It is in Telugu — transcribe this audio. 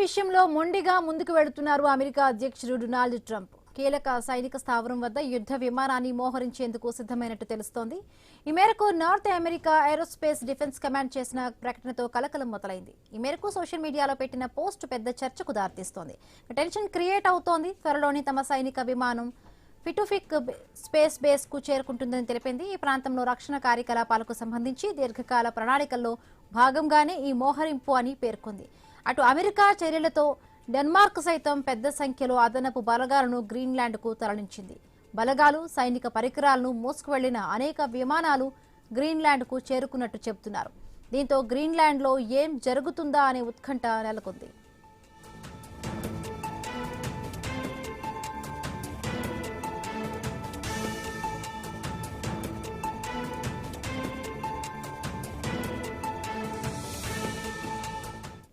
విషయంలో మొండిగా ముందుకు వెళుతున్నారు అమెరికా అధ్యక్షుడు డొనాల్డ్ ట్రంప్. కీలక సైనిక స్థావరం వద్ద యుద్ధ విమానాన్ని మోహరించేందుకు సిద్ధమైనట్టు తెలుస్తోంది. ఈ మేరకు north America aerospace defence command చేసిన ప్రకటనతో కలకలం మొదలైంది. ఈ మేరకు సోషల్ మీడియాలో పెట్టిన పోస్ట్ పెద్ద చర్చకు దారితీస్తోంది. టెన్షన్ క్రియేట్ అవుతోంది. త్వరలోని తమ సైనిక విమానం పిటుఫిక్ స్పేస్ బేస్ కు చేరుకుంటుందని తెలిపింది. ఈ ప్రాంతంలో రక్షణ కార్యకలాపాలకు సంబంధించి దీర్ఘకాల ప్రణాళికల్లో భాగంగానే ఈ మోహరింపు అని పేర్కొంది. అటు అమెరికా చర్యలతో డెన్మార్క్ సైతం పెద్ద సంఖ్యలో అదనపు బలగాలను గ్రీన్లాండ్కు తరలించింది. బలగాలు సైనిక పరికరాలను మోసుకువెళ్లిన అనేక విమానాలు గ్రీన్లాండ్కు చేరుకున్నట్టు చెబుతున్నారు. దీంతో గ్రీన్లాండ్లో ఏం జరుగుతుందా అనే ఉత్కంఠ నెలకొంది.